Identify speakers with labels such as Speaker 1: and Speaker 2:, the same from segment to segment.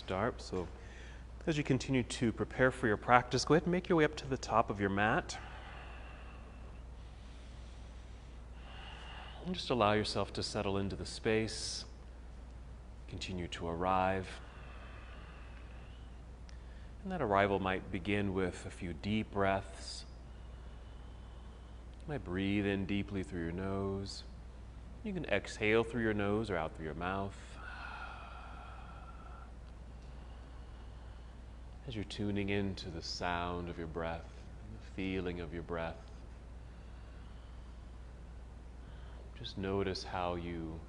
Speaker 1: start. So as you continue to prepare for your practice, go ahead and make your way up to the top of your mat. And just allow yourself to settle into the space. Continue to arrive. And that arrival might begin with a few deep breaths. You might breathe in deeply through your nose. You can exhale through your nose or out through your mouth. As you're tuning into the sound of your breath, and the feeling of your breath, just notice how you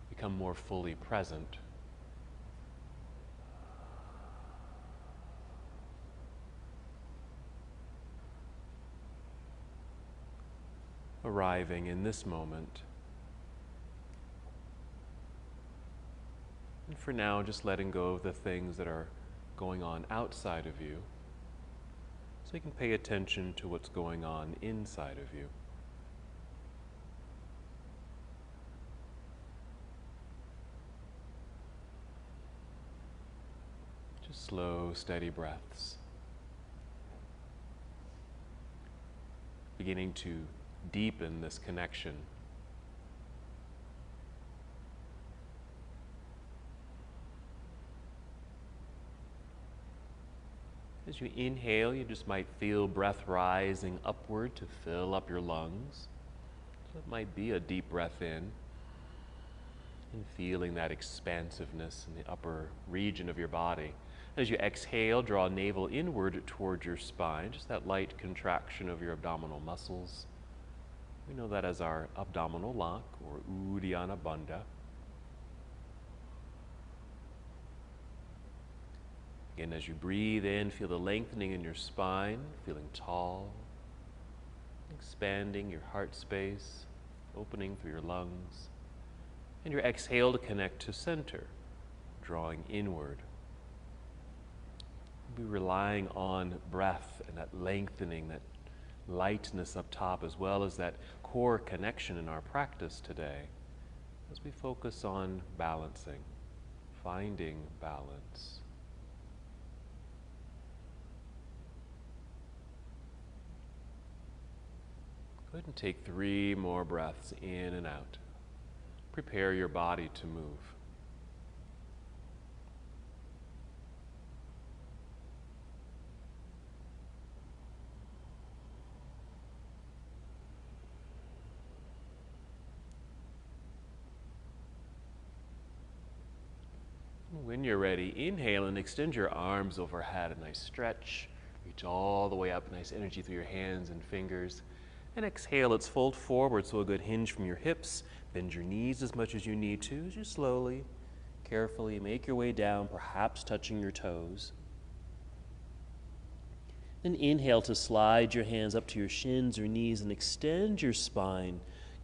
Speaker 1: become more fully present. Arriving in this moment. And for now, just letting go of the things that are going on outside of you, so you can pay attention to what's going on inside of you. Just slow, steady breaths. Beginning to deepen this connection. As you inhale, you just might feel breath rising upward to fill up your lungs. So it might be a deep breath in, and feeling that expansiveness in the upper region of your body. As you exhale, draw navel inward towards your spine, just that light contraction of your abdominal muscles. We know that as our abdominal lock, or Uddiyana Bandha. Again, as you breathe in, feel the lengthening in your spine, feeling tall, expanding your heart space, opening through your lungs. And your exhale to connect to center, drawing inward. Be relying on breath and that lengthening, that lightness up top, as well as that core connection in our practice today, as we focus on balancing, finding balance. Go ahead and take 3 more breaths in and out. Prepare your body to move. When you're ready, inhale and extend your arms overhead, a nice stretch. Reach all the way up, nice energy through your hands and fingers. And exhale, let's fold forward, so a good hinge from your hips. Bend your knees as much as you need to, as you slowly, carefully make your way down, perhaps touching your toes. Then inhale to slide your hands up to your shins or knees and extend your spine,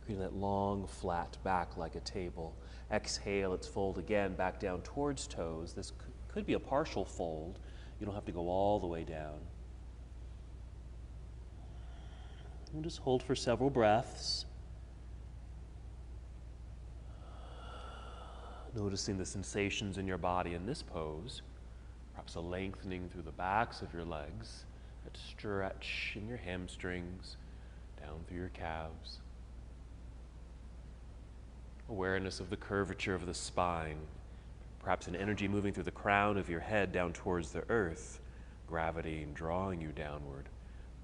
Speaker 1: creating that long, flat back like a table. Exhale, let's fold again, back down towards toes. This could be a partial fold. You don't have to go all the way down. And just hold for several breaths. Noticing the sensations in your body in this pose. Perhaps a lengthening through the backs of your legs. That stretch in your hamstrings, down through your calves. Awareness of the curvature of the spine. Perhaps an energy moving through the crown of your head down towards the earth. Gravity drawing you downward.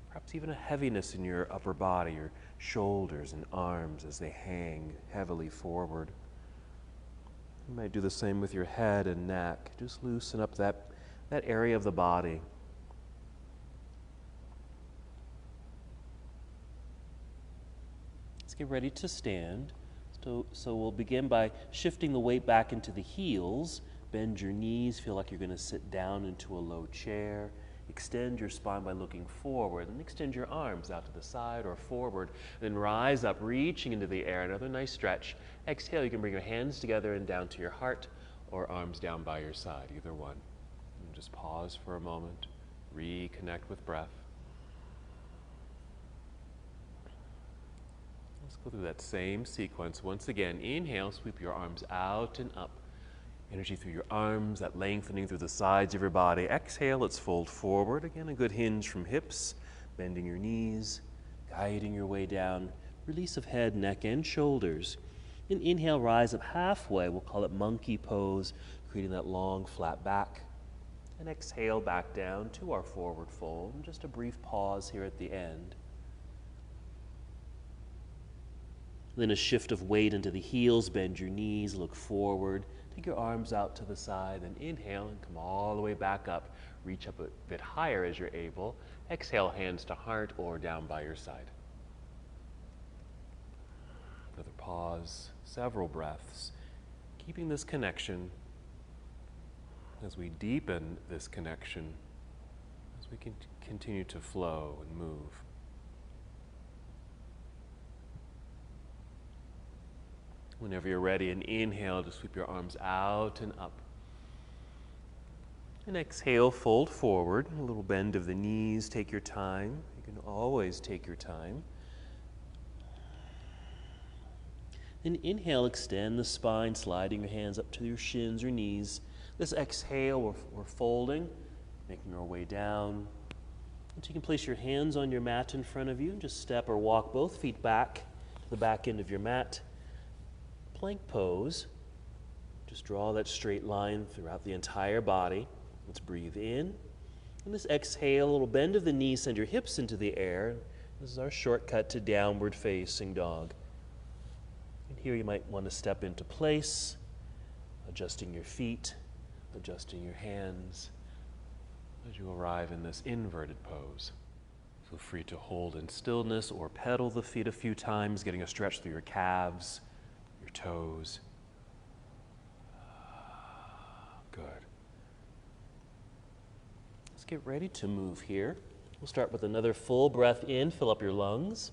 Speaker 1: Perhaps even a heaviness in your upper body, your shoulders and arms as they hang heavily forward. You might do the same with your head and neck. Just loosen up that area of the body. Let's get ready to stand. So we'll begin by shifting the weight back into the heels. Bend your knees, feel like you're going to sit down into a low chair. Extend your spine by looking forward, and extend your arms out to the side or forward. Then rise up, reaching into the air. Another nice stretch. Exhale, you can bring your hands together and down to your heart, or arms down by your side, either one. And just pause for a moment, reconnect with breath. Let's go through that same sequence. Once again, inhale, sweep your arms out and up. Energy through your arms, that lengthening through the sides of your body. Exhale, let's fold forward. Again, a good hinge from hips, bending your knees, guiding your way down. Release of head, neck, and shoulders. And inhale, rise up halfway. We'll call it monkey pose, creating that long, flat back. And exhale back down to our forward fold. And just a brief pause here at the end. Then a shift of weight into the heels, bend your knees, look forward. Take your arms out to the side, then inhale and come all the way back up. Reach up a bit higher as you're able. Exhale, hands to heart or down by your side. Another pause, several breaths, keeping this connection as we deepen this connection, as we can continue to flow and move. Whenever you're ready, an inhale to sweep your arms out and up. And exhale, fold forward, a little bend of the knees, take your time. You can always take your time. Then inhale, extend the spine, sliding your hands up to your shins or knees. This exhale, we're folding, making our way down. And you can place your hands on your mat in front of you and just step or walk both feet back to the back end of your mat. Plank pose. Just draw that straight line throughout the entire body. Let's breathe in. And this exhale, a little bend of the knees, send your hips into the air. This is our shortcut to downward facing dog. And here you might want to step into place, adjusting your feet, adjusting your hands as you arrive in this inverted pose. Feel free to hold in stillness or pedal the feet a few times, getting a stretch through your calves, your toes. Good. Let's get ready to move here. We'll start with another full breath in, fill up your lungs.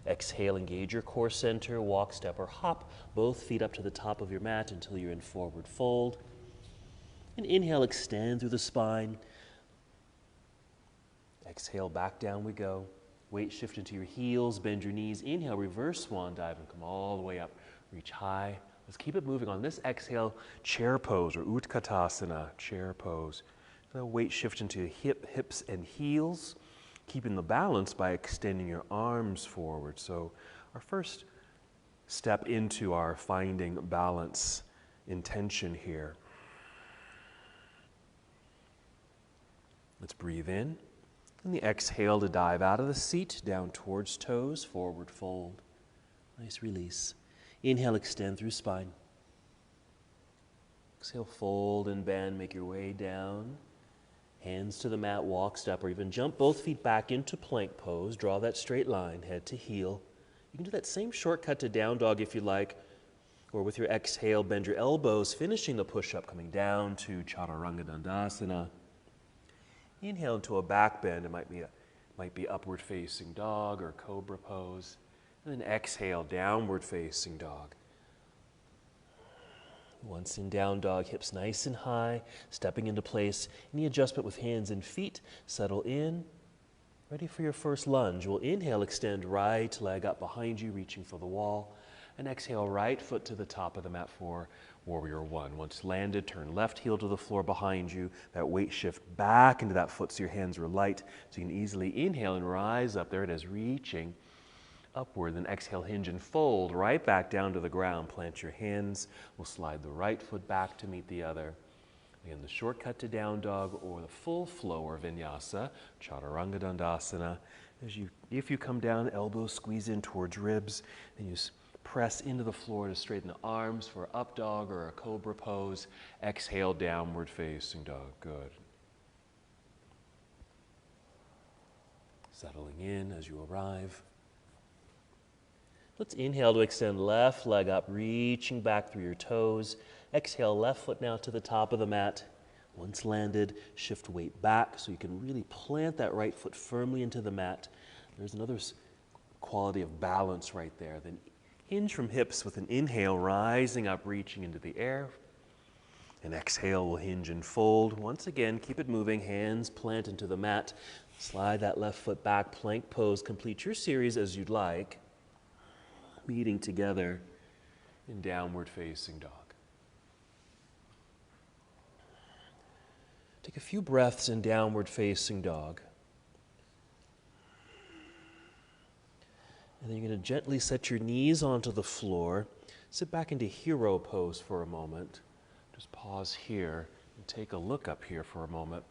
Speaker 1: Exhale, engage your core center, walk, step, or hop both feet up to the top of your mat until you're in forward fold. And inhale, extend through the spine. Exhale, back down we go. Weight shift into your heels, bend your knees. Inhale, reverse swan dive and come all the way up. Reach high. Let's keep it moving on this exhale, chair pose or Utkatasana, chair pose. So weight shift into hips and heels, keeping the balance by extending your arms forward. So our first step into our finding balance intention here. Let's breathe in. And the exhale to dive out of the seat, down towards toes, forward fold. Nice release. Inhale, extend through spine. Exhale, fold and bend, make your way down. Hands to the mat, walk, step, or even jump both feet back into plank pose. Draw that straight line, head to heel. You can do that same shortcut to down dog if you like, or with your exhale, bend your elbows, finishing the push-up, coming down to Chaturanga Dandasana. Inhale into a back bend. It might be upward facing dog or cobra pose. And then exhale, downward facing dog. Once in down dog, hips nice and high, stepping into place. Any adjustment with hands and feet, settle in. Ready for your first lunge. We'll inhale, extend right leg up behind you, reaching for the wall. And exhale, right foot to the top of the mat for Warrior One. Once landed, turn left heel to the floor behind you. That weight shift back into that foot so your hands are light. So you can easily inhale and rise up. There it is, reaching upward. Then exhale, hinge and fold right back down to the ground. Plant your hands. We'll slide the right foot back to meet the other. Again, the shortcut to down dog or the full flow or vinyasa, Chaturanga Dandasana. If you come down, elbows squeeze in towards ribs, and you press into the floor to straighten the arms for up dog or a cobra pose. Exhale, downward facing dog. Good. Settling in as you arrive. Let's inhale to extend left leg up, reaching back through your toes. Exhale, left foot now to the top of the mat. Once landed, shift weight back so you can really plant that right foot firmly into the mat. There's another quality of balance right there. Then hinge from hips with an inhale, rising up, reaching into the air. And exhale, we'll hinge and fold. Once again, keep it moving, hands plant into the mat. Slide that left foot back, plank pose. Complete your series as you'd like. Meeting together in downward facing dog. Take a few breaths in downward facing dog. And then you're going to gently set your knees onto the floor. Sit back into hero pose for a moment. Just pause here and take a look up here for a moment.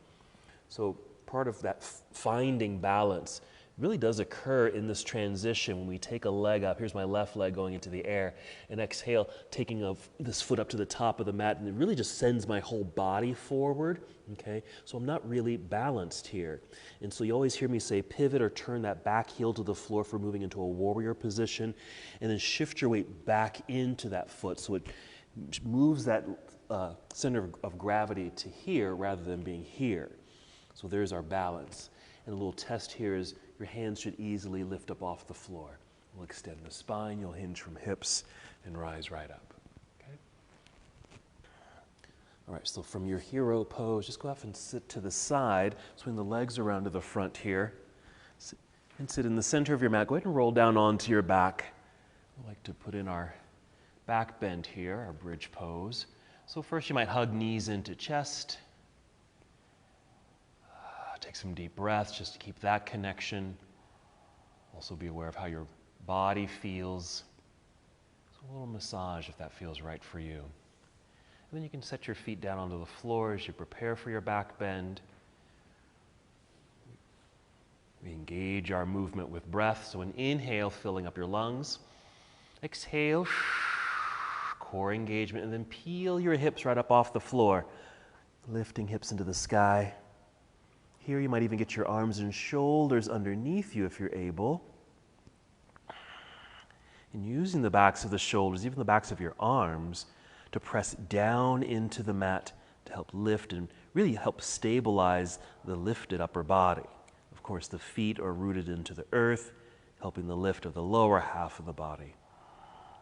Speaker 1: So part of that finding balance really does occur in this transition when we take a leg up. Here's my left leg going into the air, and exhale, taking this foot up to the top of the mat, and it really just sends my whole body forward, okay? So I'm not really balanced here. And so you always hear me say pivot or turn that back heel to the floor for moving into a warrior position, and then shift your weight back into that foot so it moves that center of gravity to here rather than being here. So there's our balance. And a little test here is your hands should easily lift up off the floor. We'll extend the spine, you'll hinge from hips and rise right up. Okay? All right, so from your hero pose, just go off and sit to the side, swing the legs around to the front here, and sit in the center of your mat. Go ahead and roll down onto your back. I like to put in our back bend here, our bridge pose. So first you might hug knees into chest. Take some deep breaths just to keep that connection. Also be aware of how your body feels. So a little massage if that feels right for you. And then you can set your feet down onto the floor as you prepare for your back bend. We engage our movement with breath. So an inhale, filling up your lungs. Exhale, core engagement, and then peel your hips right up off the floor. Lifting hips into the sky. Here you might even get your arms and shoulders underneath you if you're able. And using the backs of the shoulders, even the backs of your arms, to press down into the mat to help lift and really help stabilize the lifted upper body. Of course, the feet are rooted into the earth, helping the lift of the lower half of the body.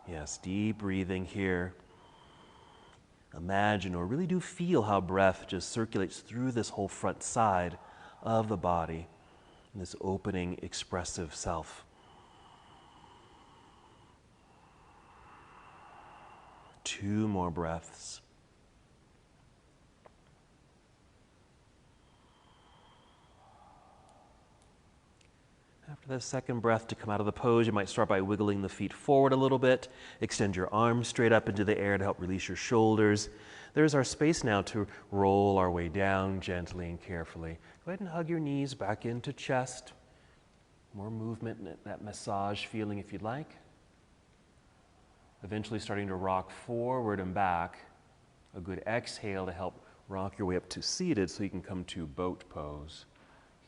Speaker 1: Yes, deep breathing here. Imagine or really do feel how breath just circulates through this whole front side of the body, in this opening, expressive self. Two more breaths. After the second breath to come out of the pose, you might start by wiggling the feet forward a little bit. Extend your arms straight up into the air to help release your shoulders. There's our space now to roll our way down gently and carefully. Go ahead and hug your knees back into chest. More movement and that massage feeling if you'd like. Eventually starting to rock forward and back. A good exhale to help rock your way up to seated so you can come to boat pose.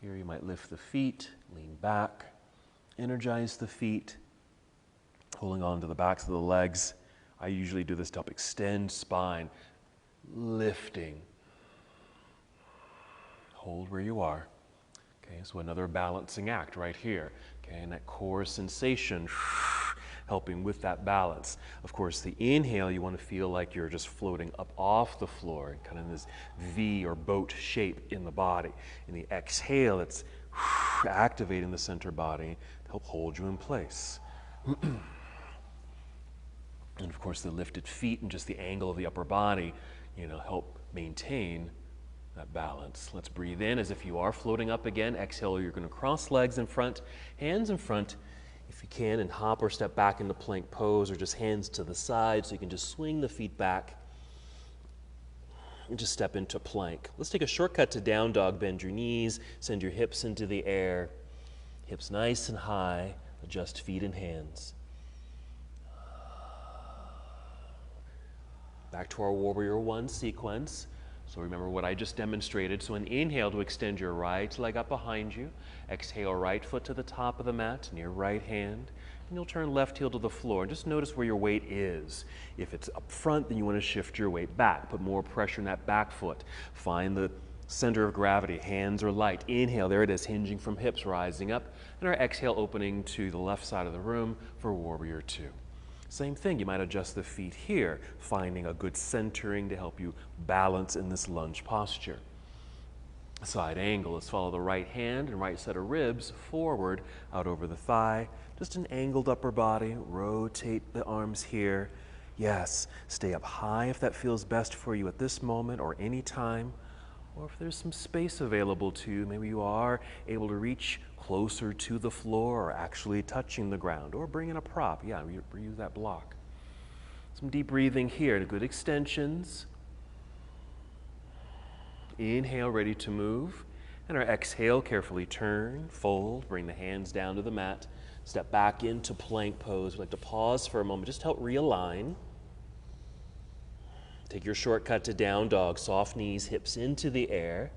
Speaker 1: Here you might lift the feet, lean back, energize the feet, holding on to the backs of the legs. I usually do this to help extend spine, lifting. Hold where you are. Okay, so another balancing act right here. Okay, and that core sensation helping with that balance. Of course, the inhale, you want to feel like you're just floating up off the floor, kind of in this V or boat shape in the body. In the exhale, it's activating the center body to help hold you in place. And of course, the lifted feet and just the angle of the upper body, help maintain that balance. Let's breathe in as if you are floating up again. Exhale, you're going to cross legs in front, hands in front, if you can, and hop or step back into plank pose, or just hands to the side so you can just swing the feet back and just step into plank. Let's take a shortcut to down dog. Bend your knees, send your hips into the air, hips nice and high, adjust feet and hands. Back to our Warrior One sequence. So remember what I just demonstrated. So an inhale to extend your right leg up behind you. Exhale, right foot to the top of the mat, near right hand. And you'll turn left heel to the floor. And just notice where your weight is. If it's up front, then you want to shift your weight back. Put more pressure in that back foot. Find the center of gravity. Hands are light. Inhale, there it is, hinging from hips, rising up. And our exhale, opening to the left side of the room for Warrior Two. Same thing, you might adjust the feet here, finding a good centering to help you balance in this lunge posture. Side angle, let's follow the right hand and right set of ribs forward, out over the thigh. Just an angled upper body, rotate the arms here. Yes, stay up high if that feels best for you at this moment or any time. Or if there's some space available to you, maybe you are able to reach closer to the floor or actually touching the ground, or bring in a prop. Yeah, use that block. Some deep breathing here, good extensions. Inhale, ready to move. And our exhale, carefully turn, fold, bring the hands down to the mat. Step back into plank pose. We'd like to pause for a moment, just to help realign. Take your shortcut to down dog, soft knees, hips into the air.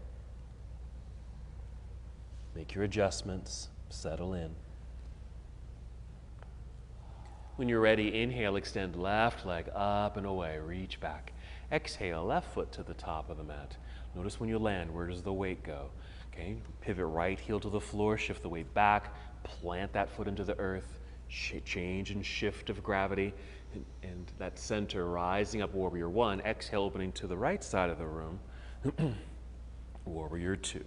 Speaker 1: Make your adjustments, settle in. When you're ready, inhale, extend left leg up and away, reach back. Exhale, left foot to the top of the mat. Notice when you land, where does the weight go? Okay, pivot right heel to the floor, shift the weight back, plant that foot into the earth, change and shift of gravity, and that center rising up, warrior one. Exhale, opening to the right side of the room, warrior two.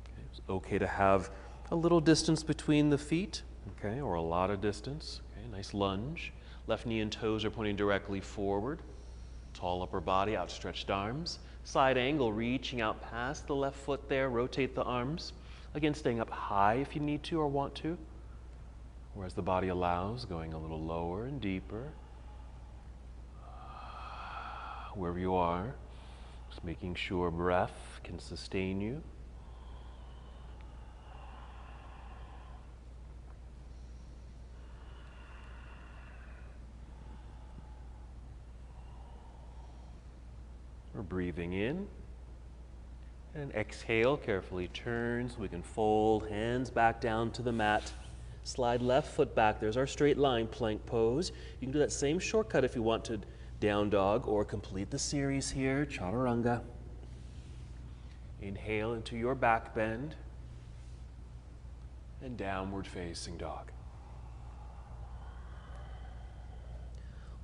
Speaker 1: Okay, it's okay to have a little distance between the feet, okay, or a lot of distance. Okay, nice lunge. Left knee and toes are pointing directly forward. Tall upper body, outstretched arms. Side angle, reaching out past the left foot there. Rotate the arms. Again, staying up high if you need to or want to. Or as the body allows, going a little lower and deeper. Wherever you are, just making sure breath can sustain you. We're breathing in, and exhale, carefully turn so we can fold, hands back down to the mat. Slide left foot back. There's our straight line plank pose. You can do that same shortcut if you want to down dog, or complete the series here, chaturanga. Inhale into your back bend, and downward facing dog.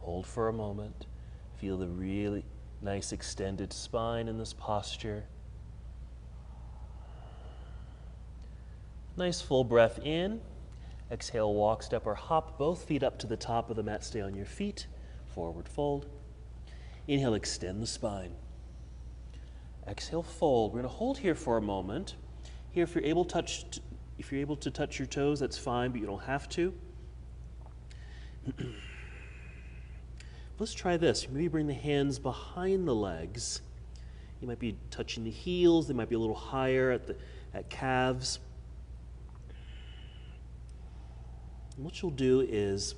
Speaker 1: Hold for a moment. Feel the really nice extended spine in this posture. Nice full breath in. Exhale, walk, step, or hop. Both feet up to the top of the mat. Stay on your feet. Forward fold. Inhale, extend the spine. Exhale, fold. We're going to hold here for a moment. Here, if you're able to touch your toes, that's fine, but you don't have to. Let's try this. Maybe bring the hands behind the legs. You might be touching the heels. They might be a little higher at calves. And what you'll do is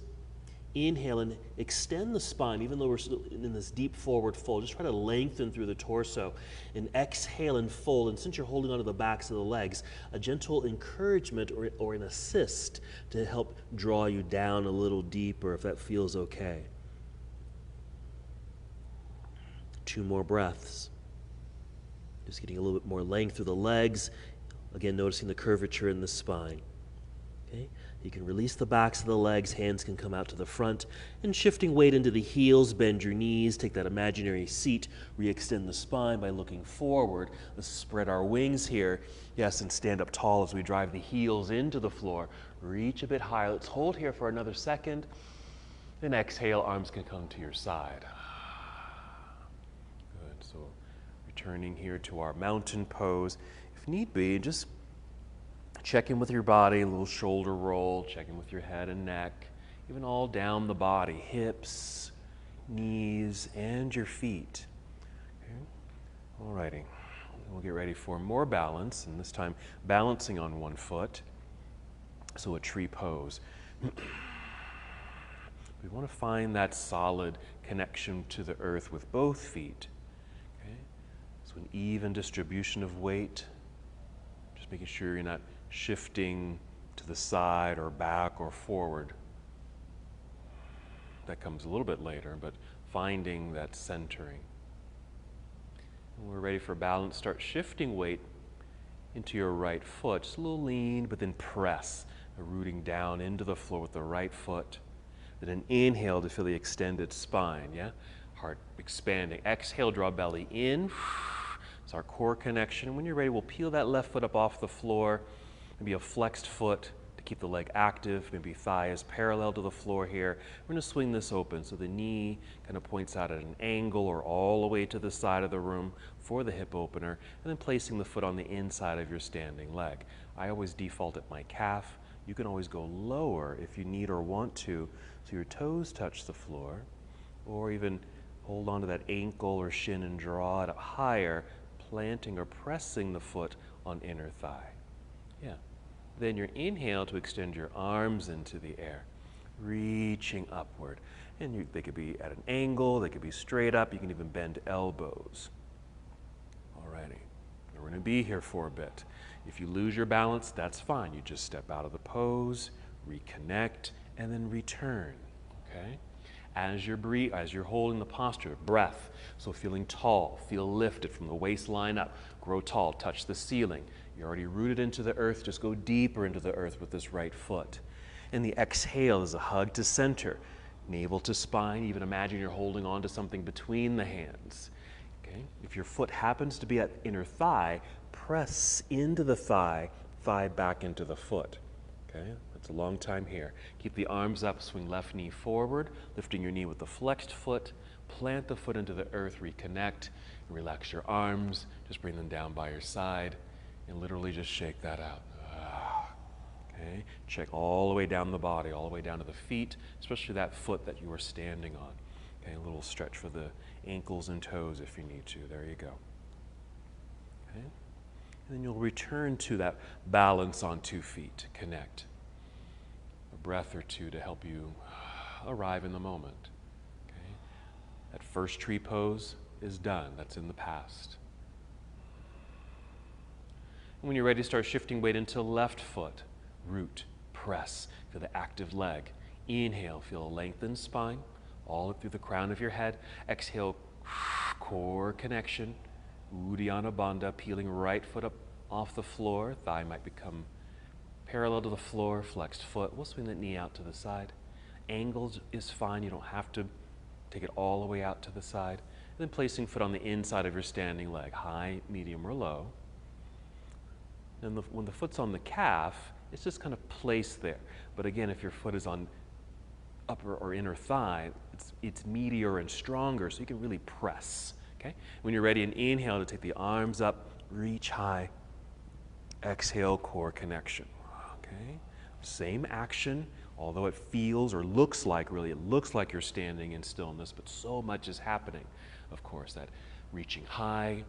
Speaker 1: inhale and extend the spine, even though we're still in this deep forward fold. Just try to lengthen through the torso. And exhale and fold. And since you're holding onto the backs of the legs, a gentle encouragement or an assist to help draw you down a little deeper if that feels okay. 2 more breaths. Just getting a little bit more length through the legs. Again, noticing the curvature in the spine. Okay? You can release the backs of the legs, hands can come out to the front, and shifting weight into the heels, bend your knees, take that imaginary seat, re-extend the spine by looking forward. Let's spread our wings here. Yes, and stand up tall as we drive the heels into the floor. Reach a bit higher. Let's hold here for another second. Then exhale, arms can come to your side. Good, so returning here to our mountain pose. If need be, just check in with your body, a little shoulder roll, check in with your head and neck, even all down the body, hips, knees, and your feet. Okay. Alrighty, we'll get ready for more balance, and this time balancing on one foot, so a tree pose. We want to find that solid connection to the earth with both feet. Okay. So an even distribution of weight, just making sure you're not shifting to the side or back or forward. That comes a little bit later, but finding that centering. When we're ready for balance, start shifting weight into your right foot. Just a little lean, but then press, rooting down into the floor with the right foot. Then inhale to feel the extended spine, yeah? Heart expanding. Exhale, draw belly in. It's our core connection. When you're ready, we'll peel that left foot up off the floor. Maybe a flexed foot to Keep the leg active, maybe thigh is parallel to the floor here. We're going to swing this open so the knee kind of points out at an angle or all the way to the side of the room for the hip opener, and then placing the foot on the inside of your standing leg. I always default at my calf. You can always go lower if you need or want to, so your toes touch the floor, or even hold onto that ankle or shin and draw it up higher, planting or pressing the foot on inner thigh. Yeah. Then your inhale to extend your arms into the air, reaching upward. And they could be at an angle, they could be straight up, you can even bend elbows. Alrighty, we're going to be here for a bit. If you lose your balance, that's fine. You just step out of the pose, reconnect, and then return, okay? As you're holding the posture, breath, so feeling tall, feel lifted from the waistline up, grow tall, touch the ceiling. You're already rooted into the earth, just go deeper into the earth with this right foot. And the exhale is a hug to center, navel to spine, even imagine you're holding on to something between the hands. Okay? If your foot happens to be at inner thigh, press into the thigh, thigh back into the foot. Okay? That's a long time here. Keep the arms up, swing left knee forward, lifting your knee with the flexed foot, plant the foot into the earth, reconnect, and relax your arms, just bring them down by your side, and literally just shake that out. Okay? Check all the way down the body, all the way down to the feet, especially that foot that you are standing on. Okay? A little stretch for the ankles and toes if you need to. There you go. Okay? And then you'll return to that balance on 2 feet. Connect. A breath or two to help you arrive in the moment. Okay? That first tree pose is done. That's in the past. And when you're ready, start shifting weight into left foot. Root, press, feel the active leg. Inhale, feel a lengthened spine, all up through the crown of your head. Exhale, core connection. Uddiyana Bandha, peeling right foot up off the floor. Thigh might become parallel to the floor, flexed foot. We'll swing that knee out to the side. Angles is fine, you don't have to take it all the way out to the side. And then placing foot on the inside of your standing leg, high, medium, or low. And when the foot's on the calf, it's just kind of placed there. But again, if your foot is on upper or inner thigh, it's meatier and stronger, so you can really press. Okay? When you're ready, an inhale to take the arms up, reach high. Exhale, core connection. Okay? Same action, although it feels or looks like, really, it looks like you're standing in stillness, but so much is happening. Of course, that reaching high,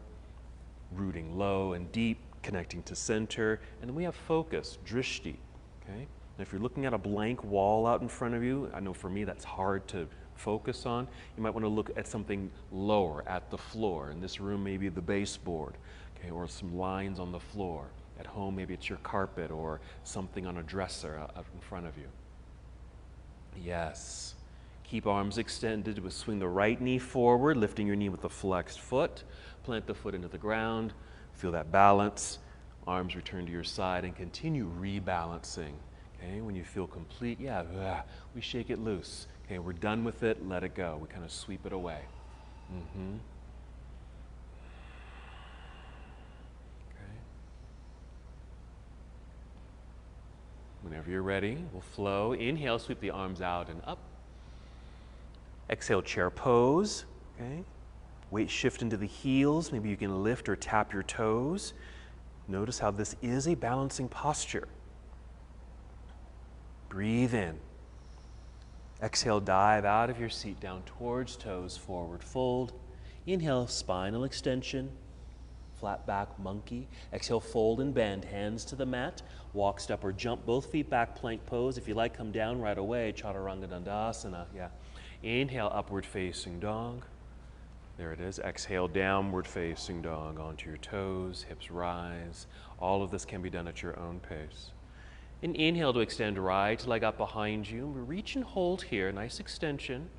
Speaker 1: rooting low and deep, connecting to center, and then we have focus, drishti, okay? And if you're looking at a blank wall out in front of you, I know for me that's hard to focus on, you might want to look at something lower, at the floor. In this room, maybe the baseboard, okay, or some lines on the floor. At home, maybe it's your carpet or something on a dresser out in front of you. Yes. Keep arms extended, but swing the right knee forward, lifting your knee with the flexed foot, plant the foot into the ground. Feel that balance, arms return to your side, and continue rebalancing. Okay, when you feel complete, we shake it loose. Okay, we're done with it, let it go. We kind of sweep it away. Okay. Whenever you're ready, we'll flow. Inhale, sweep the arms out and up. Exhale, chair pose. Okay. Weight shift into the heels. Maybe you can lift or tap your toes. Notice how this is a balancing posture. Breathe in. Exhale, dive out of your seat, down towards toes, forward fold. Inhale, spinal extension, flat back monkey. Exhale, fold and bend, hands to the mat. Walk, step, or jump both feet back, plank pose. If you like, come down right away, Chaturanga Dandasana. Inhale, upward facing dog. There it is. Exhale, downward facing dog onto your toes, hips rise. All of this can be done at your own pace. And inhale to extend right leg up behind you. Reach and hold here, nice extension.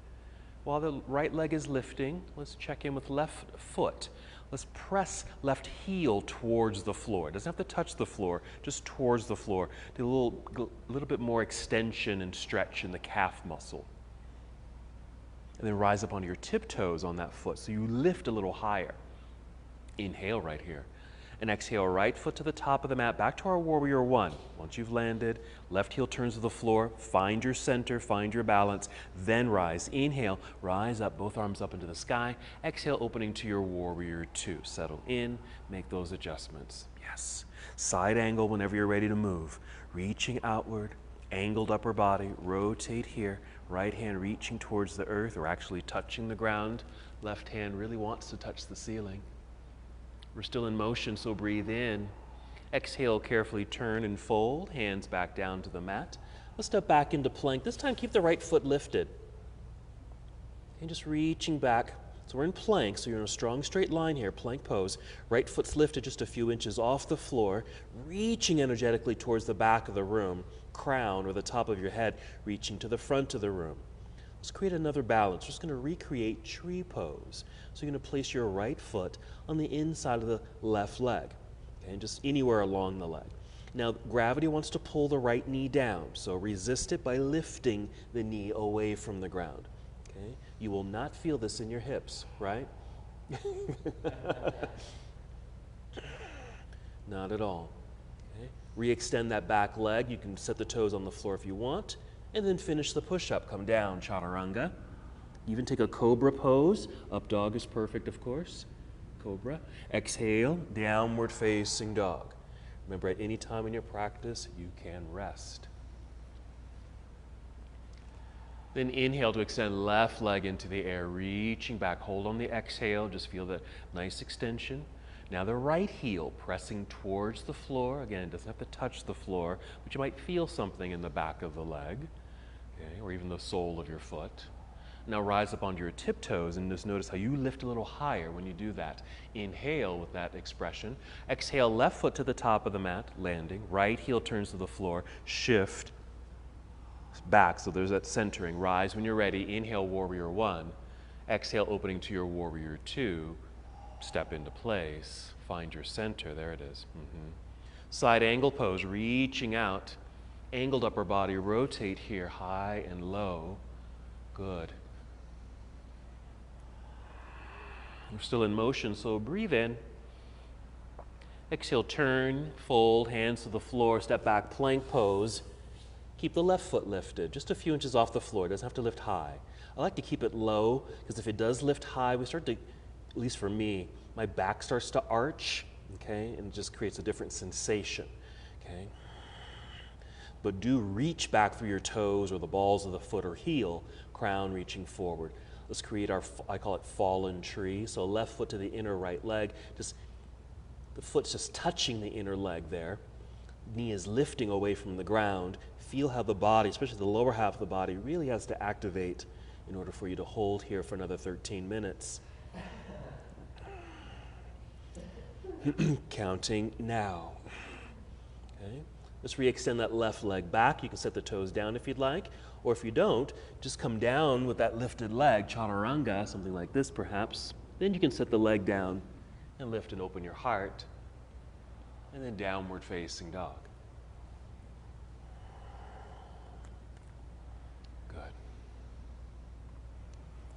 Speaker 1: While the right leg is lifting, let's check in with left foot. Let's press left heel towards the floor. It doesn't have to touch the floor, just towards the floor. Do a little bit more extension and stretch in the calf muscle. And then rise up onto your tiptoes on that foot, so you lift a little higher. Inhale right here. And exhale, right foot to the top of the mat, back to our warrior one. Once you've landed, left heel turns to the floor, find your center, find your balance, then rise. Inhale, rise up, both arms up into the sky. Exhale, opening to your warrior two. Settle in, make those adjustments. Yes. Side angle whenever you're ready to move. Reaching outward, angled upper body, rotate here. Right hand reaching towards the earth or actually touching the ground. Left hand really wants to touch the ceiling. We're still in motion, so breathe in. Exhale, carefully turn and fold, hands back down to the mat. Let's step back into plank. This time, keep the right foot lifted. And just reaching back. So we're in plank, so you're in a strong straight line here, plank pose. Right foot's lifted just a few inches off the floor, reaching energetically towards the back of the room, crown or the top of your head, reaching to the front of the room. Let's create another balance. We're just going to recreate tree pose. So you're going to place your right foot on the inside of the left leg, okay, and just anywhere along the leg. Now, gravity wants to pull the right knee down, so resist it by lifting the knee away from the ground. Okay? You will not feel this in your hips, right? Not at all. Okay? Re-extend that back leg. You can set the toes on the floor if you want, and then finish the push-up. Come down, chaturanga. Even take a cobra pose. Up dog is perfect, of course. Cobra. Exhale, downward facing dog. Remember, at any time in your practice, you can rest. Then inhale to extend left leg into the air, reaching back. Hold on the exhale, just feel that nice extension. Now the right heel pressing towards the floor. Again, it doesn't have to touch the floor, but you might feel something in the back of the leg, okay, or even the sole of your foot. Now rise up onto your tiptoes and just notice how you lift a little higher when you do that. Inhale with that expression. Exhale, left foot to the top of the mat, landing. Right heel turns to the floor, shift back, so there's that centering. Rise when you're ready. Inhale, warrior one. Exhale, opening to your warrior two. Step into place. Find your center. There it is. Side angle pose, reaching out. Angled upper body, rotate here, high and low. Good. We're still in motion, so breathe in. Exhale, turn, fold, hands to the floor, step back, plank pose. Keep the left foot lifted, just a few inches off the floor. It doesn't have to lift high. I like to keep it low, because if it does lift high, we start to, at least for me, my back starts to arch, okay, and it just creates a different sensation, okay? But do reach back through your toes or the balls of the foot or heel, crown reaching forward. Let's create our, I call it fallen tree. So left foot to the inner right leg, just the foot's just touching the inner leg there. Knee is lifting away from the ground. Feel how the body, especially the lower half of the body, really has to activate in order for you to hold here for another 13 minutes. Counting now. Okay. Let's re-extend that left leg back. You can set the toes down if you'd like, or if you don't, just come down with that lifted leg, chaturanga, something like this perhaps. Then you can set the leg down and lift and open your heart, and then downward facing dog. Good.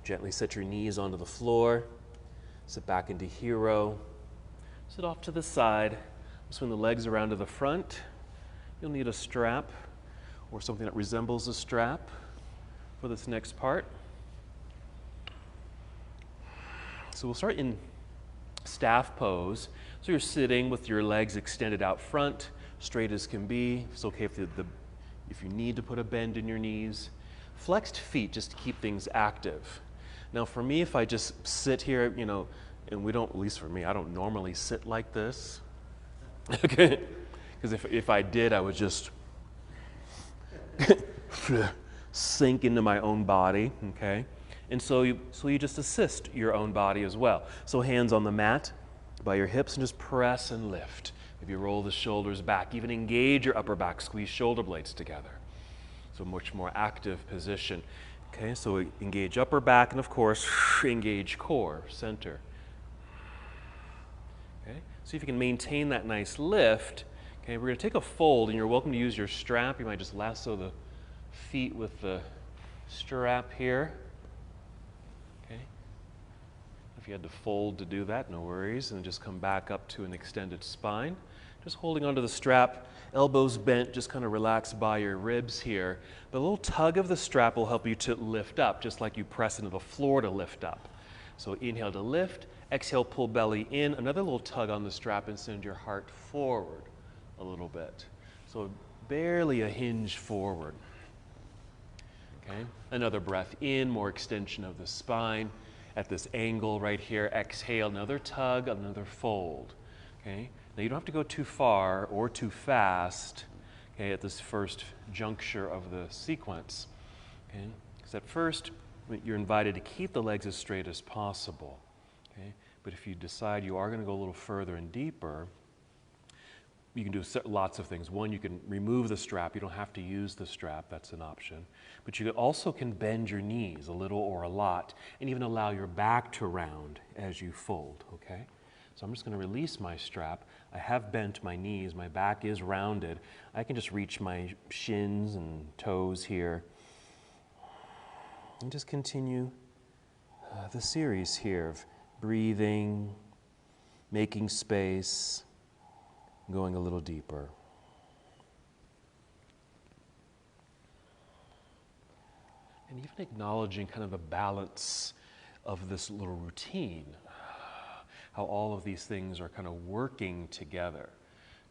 Speaker 1: Gently set your knees onto the floor. Sit back into hero. Sit off to the side. Swing the legs around to the front. You'll need a strap or something that resembles a strap for this next part. So we'll start in staff pose. So you're sitting with your legs extended out front, straight as can be. It's okay if you need to put a bend in your knees. Flexed feet just to keep things active. Now for me, if I just sit here, you know, and we don't, at least for me, I don't normally sit like this. Okay? Because if I did, I would just sink into my own body, okay? And so you just assist your own body as well. So hands on the mat by your hips and just press and lift. If you roll the shoulders back, even engage your upper back, squeeze shoulder blades together. So much more active position. Okay, so engage upper back and of course, engage core, center. Okay, see if you can maintain that nice lift. Okay, we're going to take a fold, and you're welcome to use your strap. You might just lasso the feet with the strap here. Okay.
Speaker 2: If you had to fold to do that, no worries. And just come back up to an extended spine. Just holding onto the strap, elbows bent, just kind of relax by your ribs here. The little tug of the strap will help you to lift up, just like you press into the floor to lift up. So inhale to lift, exhale, pull belly in, another little tug on the strap and send your heart forward a little bit. So barely a hinge forward. Okay, another breath in, more extension of the spine. At this angle right here, exhale, another tug, another fold. Okay, now you don't have to go too far or too fast, okay, at this first juncture of the sequence. Okay, because at first you're invited to keep the legs as straight as possible. Okay, but if you decide you are going to go a little further and deeper, you can do lots of things. One, you can remove the strap. You don't have to use the strap. That's an option. But you also can bend your knees a little or a lot and even allow your back to round as you fold, okay? So I'm just going to release my strap. I have bent my knees. My back is rounded. I can just reach my shins and toes here and just continue the series here of breathing, making space, going a little deeper. And even acknowledging kind of the balance of this little routine, how all of these things are kind of working together,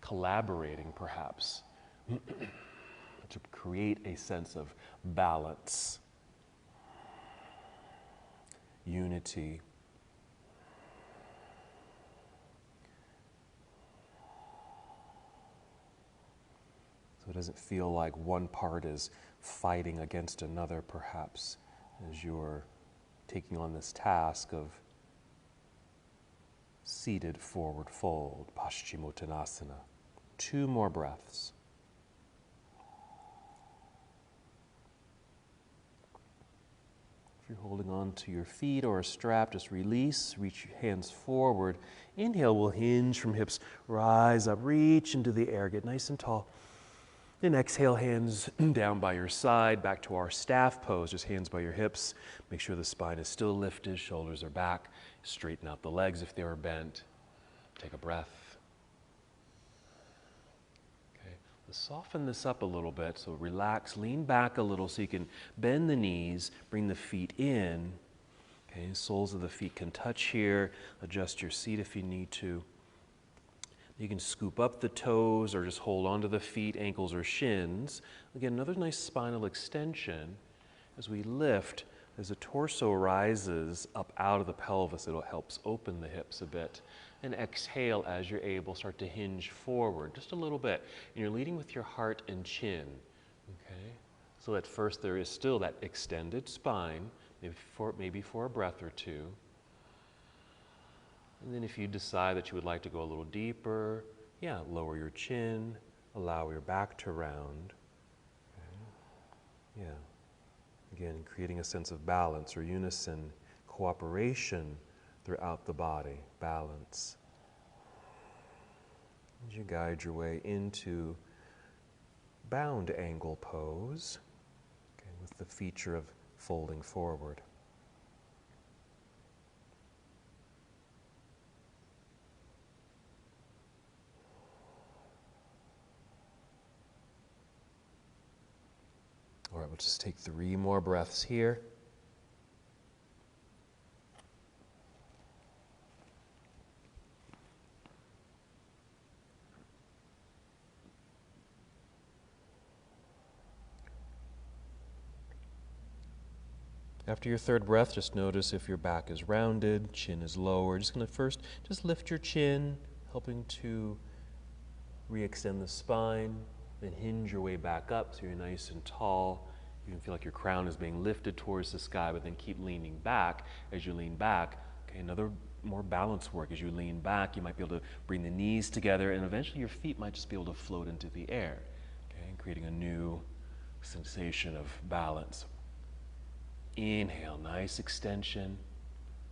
Speaker 2: collaborating perhaps, to create a sense of balance, unity. So it doesn't feel like one part is fighting against another, perhaps, as you're taking on this task of seated forward fold, Paschimottanasana. 2 more breaths. If you're holding on to your feet or a strap, just release, reach your hands forward. Inhale, we'll hinge from hips, rise up, reach into the air, get nice and tall. Then exhale, hands down by your side, back to our staff pose, just hands by your hips. Make sure the spine is still lifted, shoulders are back. Straighten out the legs if they were bent. Take a breath. Okay, let's soften this up a little bit. So relax, lean back a little so you can bend the knees, bring the feet in. Okay, soles of the feet can touch here. Adjust your seat if you need to. You can scoop up the toes or just hold onto the feet, ankles, or shins. Again, another nice spinal extension. As we lift, as the torso rises up out of the pelvis, it helps open the hips a bit. And exhale as you're able, start to hinge forward just a little bit. And you're leading with your heart and chin. Okay? So at first there is still that extended spine, maybe for a breath or two. And then if you decide that you would like to go a little deeper, lower your chin, allow your back to round. Okay. Again, creating a sense of balance or unison, cooperation throughout the body, balance. As you guide your way into bound angle pose, okay, with the feature of folding forward. All right, we'll just take 3 more breaths here. After your 3rd breath, just notice if your back is rounded, chin is lower. Just going to first just lift your chin, helping to re-extend the spine. Then hinge your way back up so you're nice and tall. You can feel like your crown is being lifted towards the sky, but then keep leaning back. As you lean back, okay, another more balance work. As you lean back, you might be able to bring the knees together, and eventually your feet might just be able to float into the air, okay, creating a new sensation of balance. Inhale, nice extension,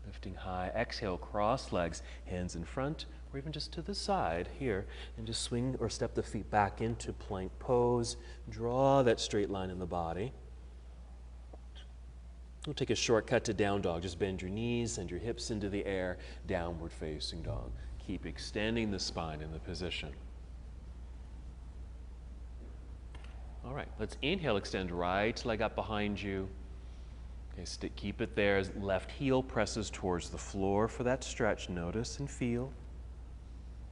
Speaker 2: lifting high. Exhale, cross legs, hands in front, or even just to the side here, and just swing or step the feet back into plank pose. Draw that straight line in the body. We'll take a shortcut to down dog. Just bend your knees, send your hips into the air, downward facing dog. Keep extending the spine in the position. All right, let's inhale, extend right leg up behind you. Okay, keep it there as left heel presses towards the floor for that stretch. Notice and feel.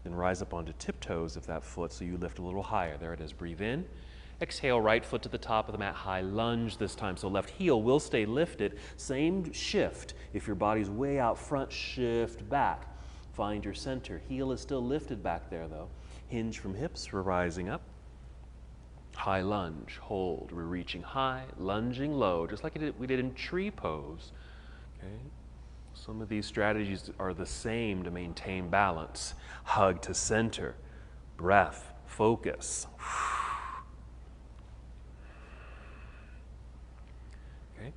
Speaker 2: Then rise up onto tiptoes of that foot so you lift a little higher. There it is. Breathe in. Exhale, right foot to the top of the mat, high lunge this time. So left heel will stay lifted. Same shift. If your body's way out front, shift back. Find your center. Heel is still lifted back there though. Hinge from hips, we're rising up. High lunge, hold. We're reaching high, lunging low, just like we did in tree pose. Okay. Some of these strategies are the same to maintain balance. Hug to center. Breath, focus. Okay.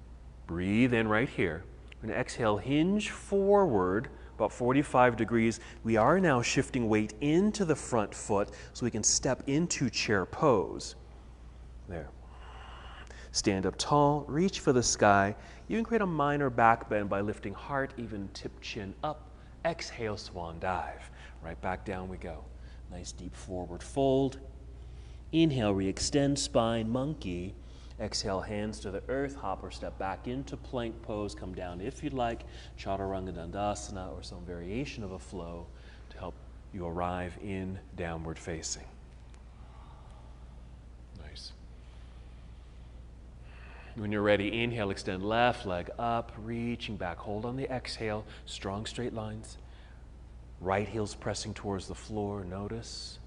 Speaker 2: Breathe in right here. We're going to exhale, hinge forward about 45 degrees. We are now shifting weight into the front foot so we can step into chair pose. There. Stand up tall, reach for the sky. You can create a minor back bend by lifting heart, even tip chin up. Exhale, swan dive. Right back down we go. Nice deep forward fold. Inhale, re-extend spine, monkey. Exhale, hands to the earth, hop or step back into plank pose. Come down if you'd like, chaturanga dandasana or some variation of a flow to help you arrive in downward facing. Nice. When you're ready, inhale, extend left leg up, reaching back. Hold on the exhale, strong straight lines. Right heel's pressing towards the floor, notice.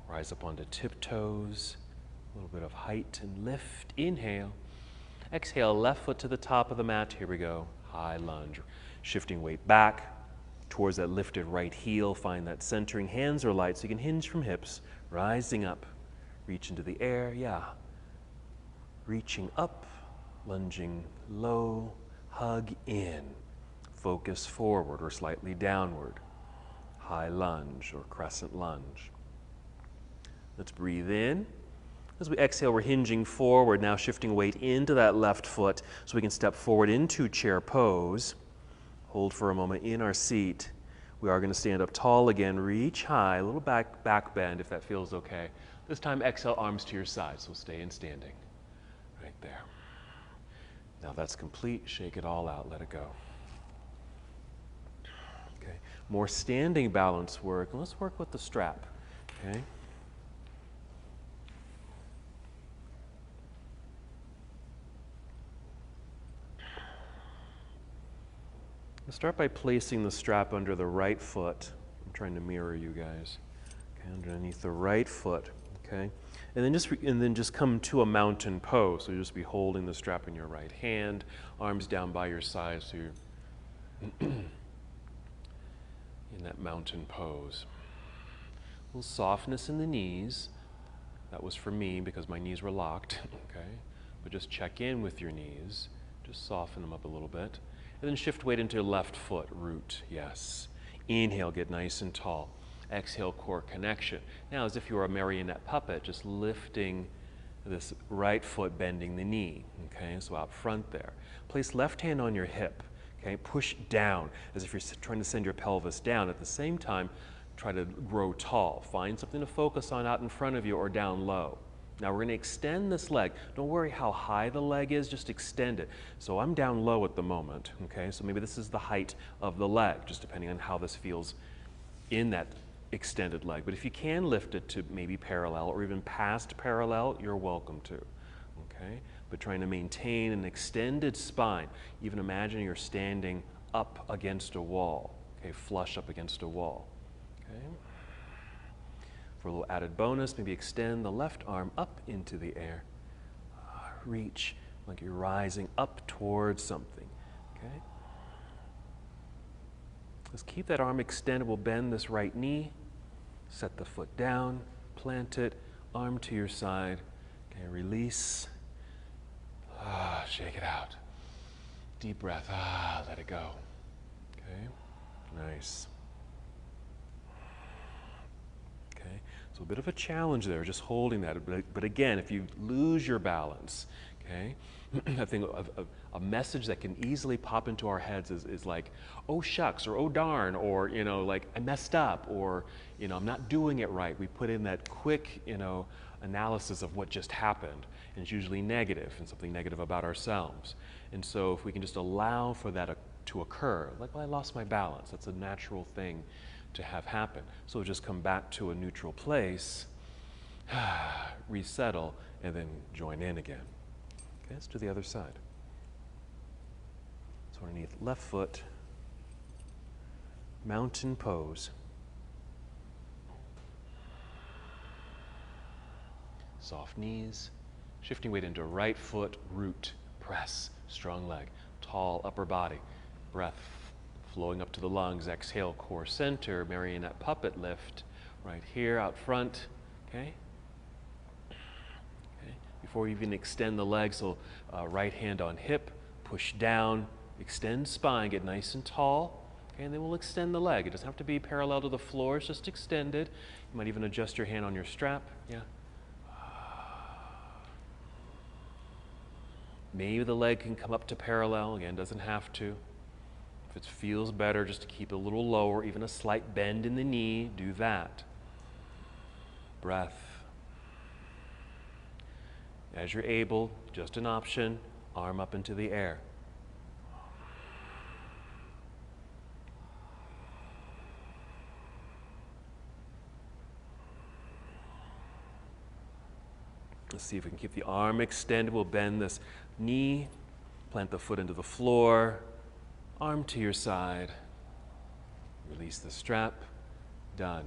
Speaker 2: Rise up onto tiptoes, a little bit of height and lift. Inhale. Exhale, left foot to the top of the mat. Here we go, high lunge. Shifting weight back towards that lifted right heel. Find that centering. Hands are light so you can hinge from hips. Rising up, reach into the air, yeah. Reaching up, lunging low, hug in. Focus forward or slightly downward. High lunge or crescent lunge. Let's breathe in. As we exhale, we're hinging forward, now shifting weight into that left foot so we can step forward into chair pose. Hold for a moment in our seat. We are going to stand up tall again, reach high, a little back bend if that feels okay. This time exhale, arms to your side, so stay in standing. Right there. Now that's complete, shake it all out, let it go. Okay, more standing balance work. Let's work with the strap, okay? Let's start by placing the strap under the right foot. I'm trying to mirror you guys. Okay, underneath the right foot, okay? And then just come to a mountain pose. So you'll just be holding the strap in your right hand, arms down by your side, so you're in that mountain pose. A little softness in the knees. That was for me because my knees were locked, okay? But just check in with your knees. Just soften them up a little bit. And then shift weight into your left foot, root, yes. Inhale, get nice and tall. Exhale, core connection. Now, as if you were a marionette puppet, just lifting this right foot, bending the knee, okay? So out front there. Place left hand on your hip, okay? Push down, as if you're trying to send your pelvis down. At the same time, try to grow tall. Find something to focus on out in front of you or down low. Now we're going to extend this leg. Don't worry how high the leg is, just extend it. So I'm down low at the moment, okay? So maybe this is the height of the leg, just depending on how this feels in that extended leg. But if you can lift it to maybe parallel or even past parallel, you're welcome to, okay? But trying to maintain an extended spine. Even imagine you're standing up against a wall, okay? Flush up against a wall, okay? For a little added bonus, maybe extend the left arm up into the air. Reach like you're rising up towards something, okay? Let's keep that arm extended. We'll bend this right knee, set the foot down, plant it, arm to your side. Okay, release. Shake it out. Deep breath. Let it go. Okay, nice. Okay, so a bit of a challenge there, just holding that. But again, if you lose your balance, okay, I think a message that can easily pop into our heads is like, oh shucks, or oh darn, or, you know, like I messed up, or, you know, I'm not doing it right. We put in that quick, you know, analysis of what just happened, and it's usually negative, and something negative about ourselves. And so if we can just allow for that to occur, like, well, I lost my balance. That's a natural thing to have happen. So just come back to a neutral place, resettle, and then join in again. Okay, let's do the other side. So underneath left foot, mountain pose. Soft knees, shifting weight into right foot, root, press, strong leg, tall upper body, breath flowing up to the lungs, exhale, core center, marionette puppet lift, right here out front, okay? Before you even extend the legs, so right hand on hip, push down, extend spine, get nice and tall, okay, and then we'll extend the leg. It doesn't have to be parallel to the floor, it's just extended. You might even adjust your hand on your strap, yeah. Maybe the leg can come up to parallel, again, doesn't have to. If it feels better just to keep it a little lower, even a slight bend in the knee, do that. Breath. As you're able, just an option, arm up into the air. Let's see if we can keep the arm extended. We'll bend this knee, plant the foot into the floor, arm to your side. Release the strap. Done.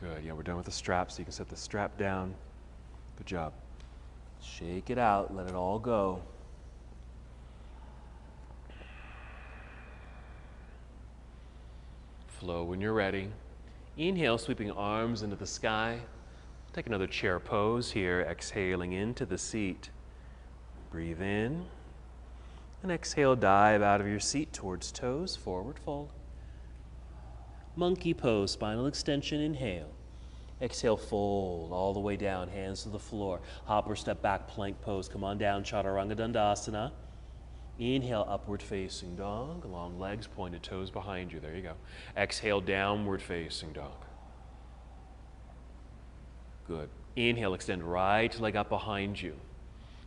Speaker 2: Good. Yeah, we're done with the strap, so you can set the strap down. Good job. Shake it out. Let it all go. Flow when you're ready. Inhale, sweeping arms into the sky. Take another chair pose here, exhaling into the seat. Breathe in. And exhale, dive out of your seat towards toes, forward fold. Monkey pose, spinal extension, inhale. Exhale, fold all the way down, hands to the floor. Hop or step back, plank pose. Come on down, Chaturanga Dandasana. Inhale, upward facing dog. Long legs, pointed toes behind you. There you go. Exhale, downward facing dog. Good. Inhale, extend right leg up behind you.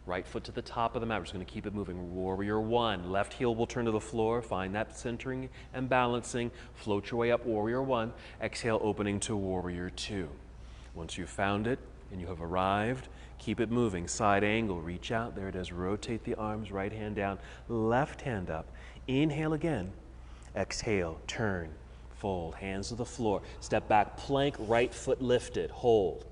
Speaker 2: Right foot to the top of the mat. We're just going to keep it moving. Warrior one. Left heel will turn to the floor. Find that centering and balancing. Float your way up, warrior one. Exhale, opening to warrior two. Once you've found it and you have arrived, keep it moving. Side angle, reach out. There it is. Rotate the arms, right hand down, left hand up. Inhale again. Exhale, turn, fold, hands to the floor. Step back, plank, right foot lifted, hold.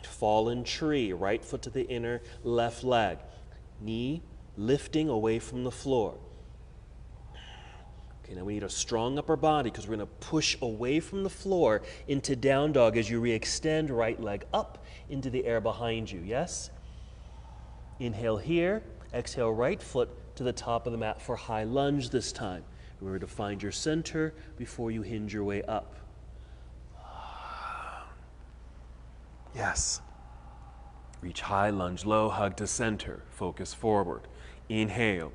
Speaker 2: Fallen tree, right foot to the inner left leg. Knee lifting away from the floor. Okay, now we need a strong upper body because we're going to push away from the floor into down dog as you re-extend right leg up into the air behind you, yes? Inhale here, exhale right foot to the top of the mat for high lunge this time. Remember to find your center before you hinge your way up. Yes. Reach high, lunge low, hug to center, focus forward. Inhale.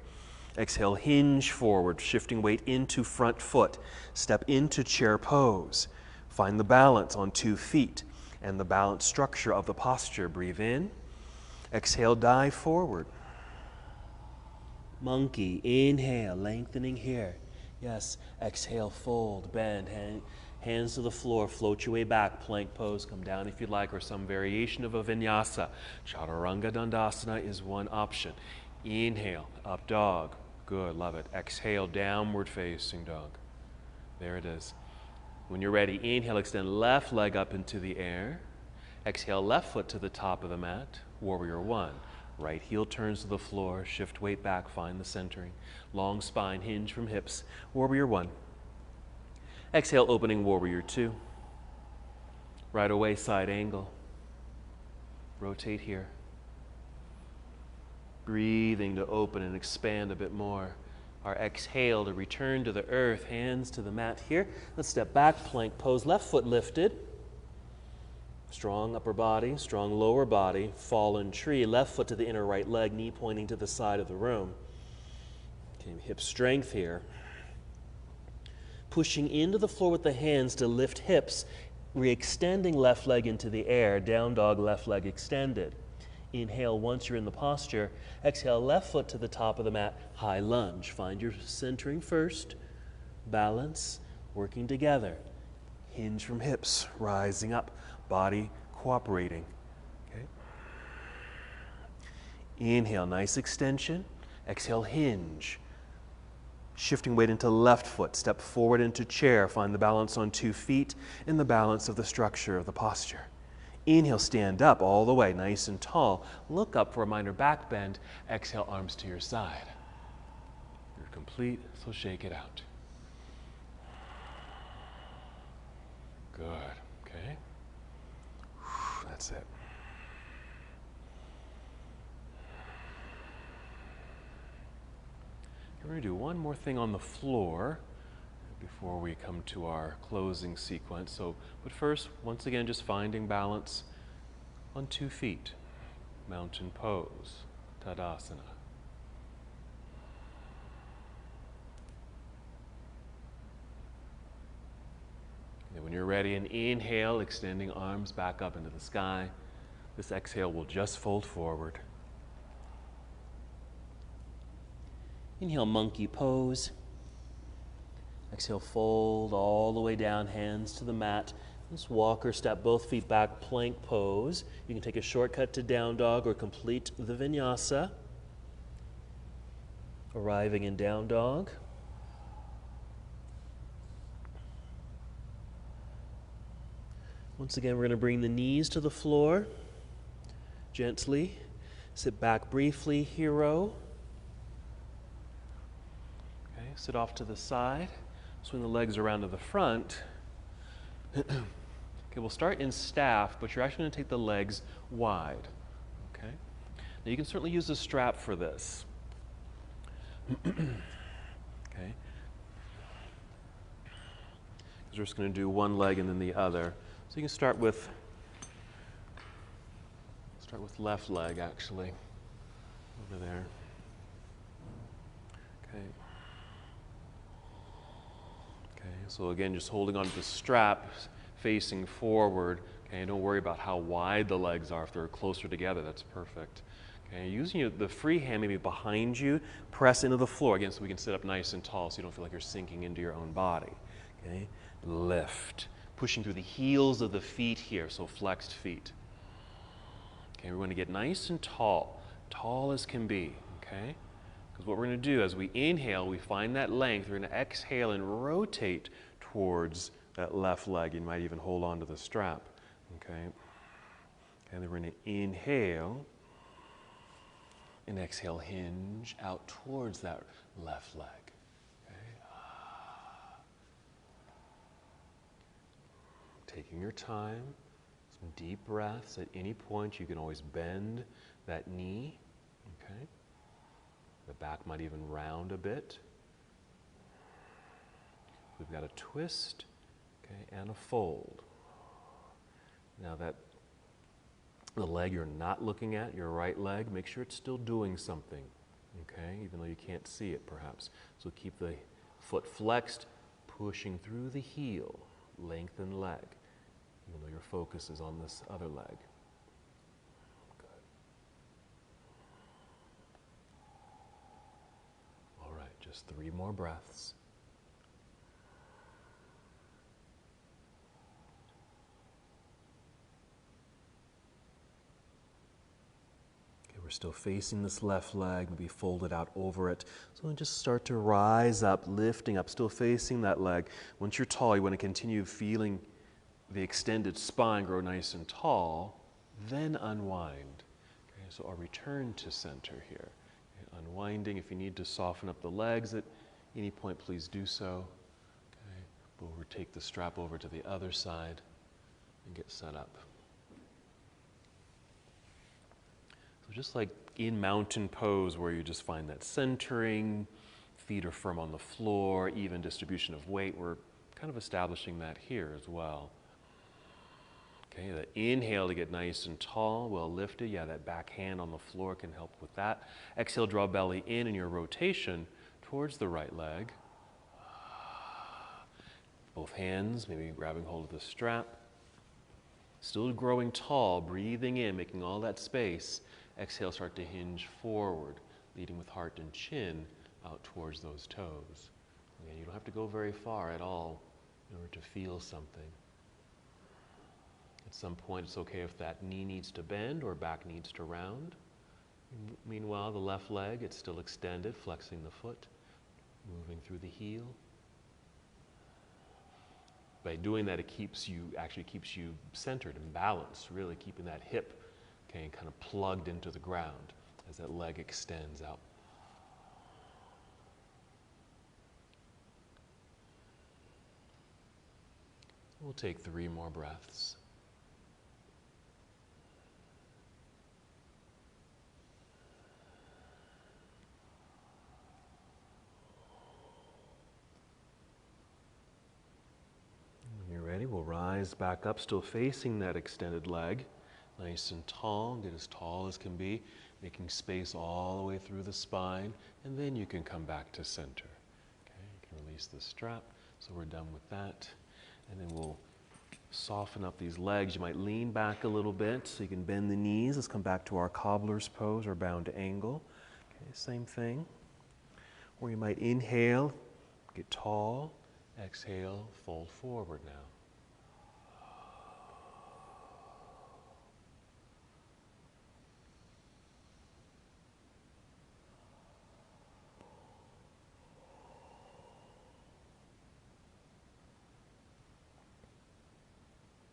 Speaker 2: Exhale, hinge forward, shifting weight into front foot. Step into chair pose. Find the balance on 2 feet and the balanced structure of the posture. Breathe in. Exhale, dive forward. Monkey, inhale, lengthening here. Yes, exhale, fold, bend, hands to the floor, float your way back, plank pose, come down if you'd like, or some variation of a vinyasa. Chaturanga Dandasana is one option. Inhale, up dog. Good, love it. Exhale, downward facing dog. There it is. When you're ready, inhale, extend left leg up into the air. Exhale, left foot to the top of the mat. Warrior one. Right heel turns to the floor, shift weight back, find the centering. Long spine, hinge from hips. Warrior one. Exhale, opening warrior two. Right away, side angle. Rotate here. Breathing to open and expand a bit more. Our exhale to return to the earth, hands to the mat here. Let's step back, plank pose, left foot lifted.
Speaker 1: Strong upper body, strong lower body, fallen tree, left foot to the inner right leg, knee pointing to the side of the room. Okay, hip strength here. Pushing into the floor with the hands to lift hips, re-extending left leg into the air, down dog, left leg extended. Inhale once you're in the posture. Exhale, left foot to the top of the mat, high lunge. Find your centering first, balance, working together. Hinge from hips, rising up, body cooperating. Okay. Inhale, nice extension. Exhale, hinge. Shifting weight into left foot, step forward into chair, find the balance on 2 feet and the balance of the structure of the posture. Inhale, stand up all the way, nice and tall. Look up for a minor back bend. Exhale, arms to your side. You're complete, so shake it out. Good, okay. That's it. We're going to do one more thing on the floor before we come to our closing sequence. But first, once again, just finding balance on 2 feet. Mountain pose, Tadasana. And when you're ready, an inhale, extending arms back up into the sky. This exhale will just fold forward. Inhale, monkey pose. Exhale, fold all the way down, hands to the mat. Just walk or step both feet back, plank pose. You can take a shortcut to down dog or complete the vinyasa. Arriving in down dog. Once again, we're going to bring the knees to the floor. Gently. Sit back briefly, hero. Okay, sit off to the side. Swing the legs around to the front. Okay, we'll start in staff, but you're actually going to take the legs wide. Okay? Now you can certainly use a strap for this. Okay? Because we're just going to do one leg and then the other. So you can start with left leg, actually, over there. Okay. Okay, so again, just holding on to the strap, facing forward. Okay, don't worry about how wide the legs are. If they're closer together, that's perfect. Okay, using the free hand maybe behind you, press into the floor, again, so we can sit up nice and tall so you don't feel like you're sinking into your own body. Okay, lift. Pushing through the heels of the feet here, so flexed feet. Okay, we're going to get nice and tall as can be, okay? Because what we're going to do as we inhale, we find that length. We're going to exhale and rotate towards that left leg. You might even hold on to the strap, okay? And then we're going to inhale and exhale, hinge out towards that left leg. Taking your time, some deep breaths. At any point, you can always bend that knee, okay? The back might even round a bit. We've got a twist, okay, and a fold. Now that the leg you're not looking at, your right leg, make sure it's still doing something, okay? Even though you can't see it, perhaps. So keep the foot flexed, pushing through the heel, lengthen leg. Even though your focus is on this other leg. Good. All right, just 3 more breaths. Okay, we're still facing this left leg, maybe fold it out over it. So just start to rise up, lifting up, still facing that leg. Once you're tall, you want to continue feeling the extended spine grow nice and tall, then unwind. Okay, so I'll return to center here. Okay, unwinding, if you need to soften up the legs at any point, please do so. Okay, we'll take the strap over to the other side and get set up. So just like in mountain pose where you just find that centering, feet are firm on the floor, even distribution of weight, we're kind of establishing that here as well.
Speaker 2: Okay, the inhale to get nice and tall, well lifted. Yeah, that back hand on the floor can help with that. Exhale, draw belly in your rotation towards the right leg. Both hands, maybe grabbing hold of the strap. Still growing tall, breathing in, making all that space. Exhale, start to hinge forward, leading with heart and chin out towards those toes. Again, you don't have to go very far at all in order to feel something. At some point, it's okay if that knee needs to bend or back needs to round. Meanwhile, the left leg, it's still extended, flexing the foot, moving through the heel. By doing that, it actually keeps you centered and balanced, really keeping that hip, okay, kind of plugged into the ground as that leg extends out. We'll take 3 more breaths. When you're ready, we'll rise back up, still facing that extended leg. Nice and tall, get as tall as can be, making space all the way through the spine, and then you can come back to center. Okay, you can release the strap, so we're done with that. And then we'll soften up these legs. You might lean back a little bit so you can bend the knees. Let's come back to our cobbler's pose or bound angle. Okay, same thing. Or you might inhale, get tall, exhale, fold forward now.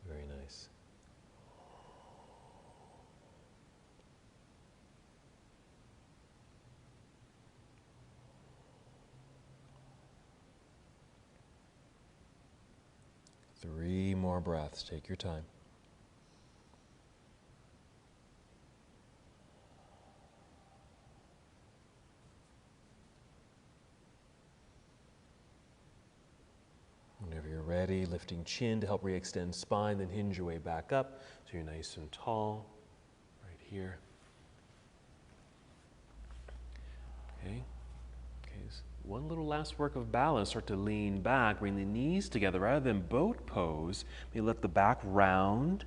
Speaker 2: Very nice. Three more breaths. Take your time. Whenever you're ready, lifting chin to help re-extend spine, then hinge your way back up so you're nice and tall, right here. Okay. One little last work of balance. Start to lean back, bring the knees together rather than boat pose. Maybe let the back round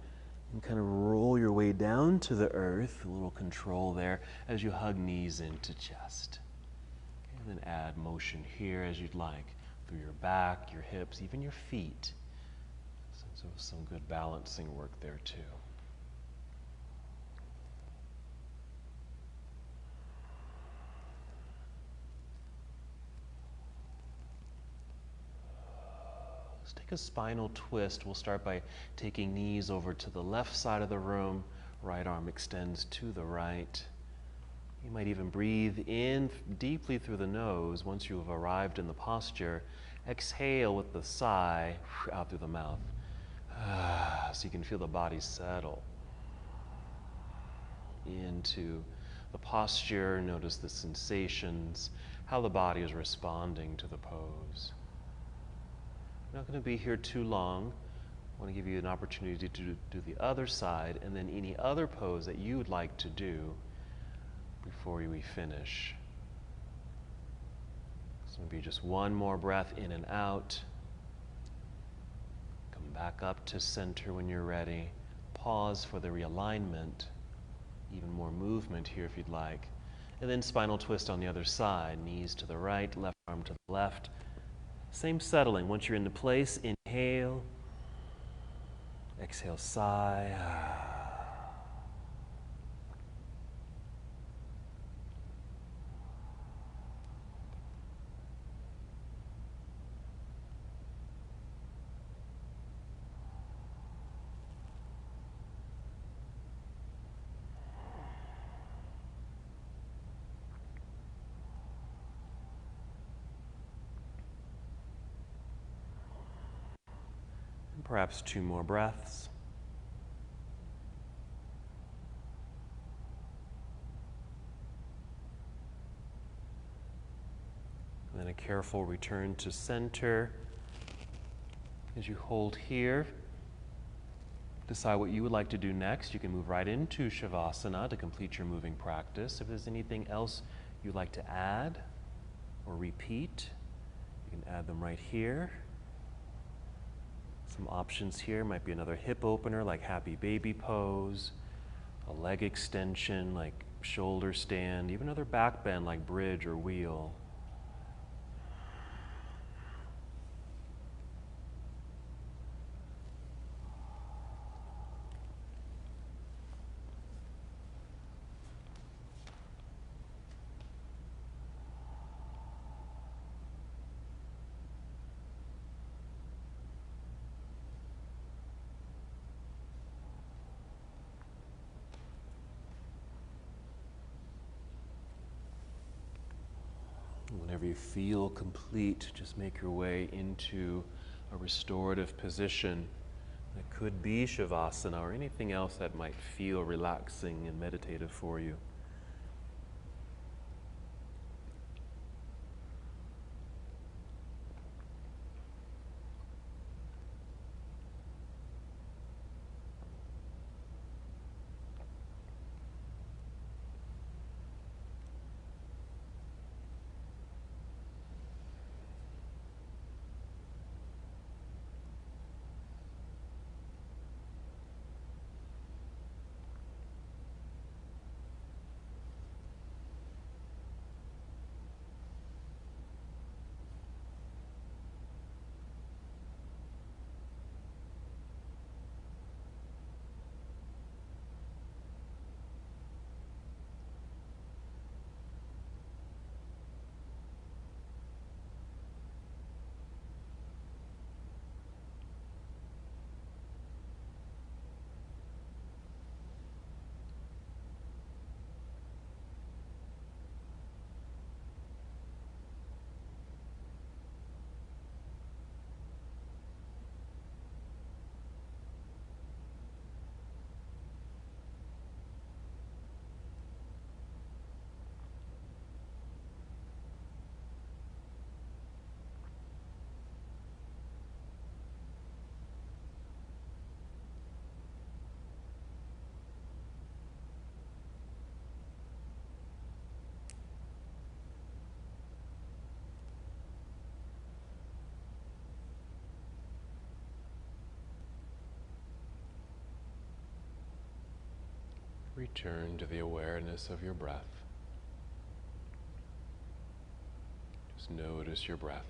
Speaker 2: and kind of roll your way down to the earth. A little control there as you hug knees into chest. Okay, and then add motion here as you'd like through your back, your hips, even your feet. So some good balancing work there too. Let's take a spinal twist. We'll start by taking knees over to the left side of the room. Right arm extends to the right. You might even breathe in deeply through the nose once you have arrived in the posture. Exhale with the sigh out through the mouth. So you can feel the body settle into the posture. Notice the sensations, how the body is responding to the pose. We're not going to be here too long. I want to give you an opportunity to do the other side and then any other pose that you would like to do before we finish. So maybe just one more breath in and out. Come back up to center when you're ready. Pause for the realignment. Even more movement here if you'd like. And then spinal twist on the other side. Knees to the right, left arm to the left. Same settling. Once you're into place, inhale. Exhale, sigh. Perhaps 2 more breaths. And then a careful return to center as you hold here decide what you would like to do next, you can move right into Shavasana to complete your moving practice. If there's anything else you'd like to add or repeat, you can add them right here. Some options here might be another hip opener like happy baby pose, a leg extension like shoulder stand, even another back bend like bridge or wheel. Whenever you feel complete, just make your way into a restorative position. It could be Shavasana or anything else that might feel relaxing and meditative for you. Return to the awareness of your breath. Just notice your breath.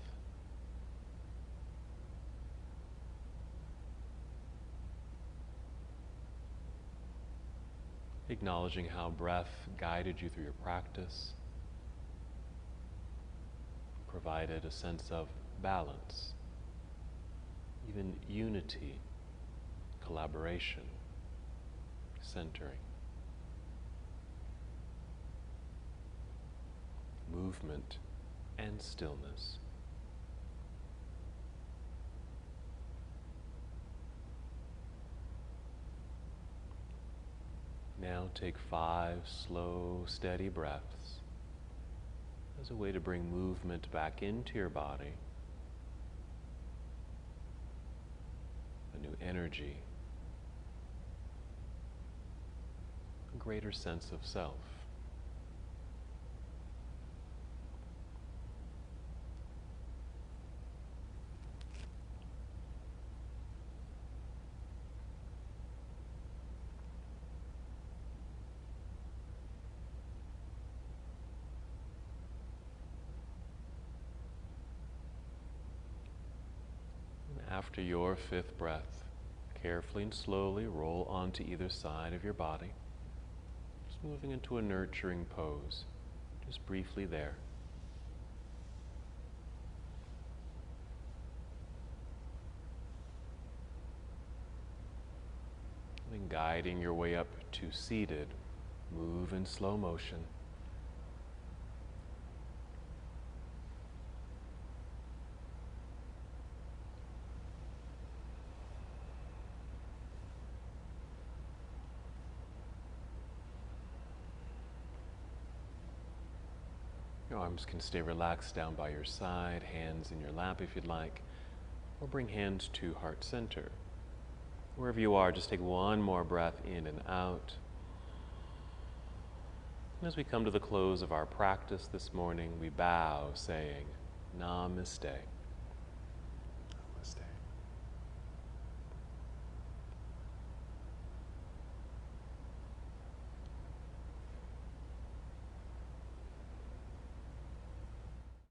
Speaker 2: Acknowledging how breath guided you through your practice, provided a sense of balance, even unity, collaboration, centering. Movement and stillness. Now take 5 slow, steady breaths as a way to bring movement back into your body, a new energy, a greater sense of self. After your 5th breath, carefully and slowly roll onto either side of your body, just moving into a nurturing pose, just briefly there. Then guiding your way up to seated, move in slow motion. Your arms can stay relaxed down by your side, hands in your lap if you'd like, or bring hands to heart center. Wherever you are, just take one more breath in and out. And as we come to the close of our practice this morning, we bow saying, Namaste.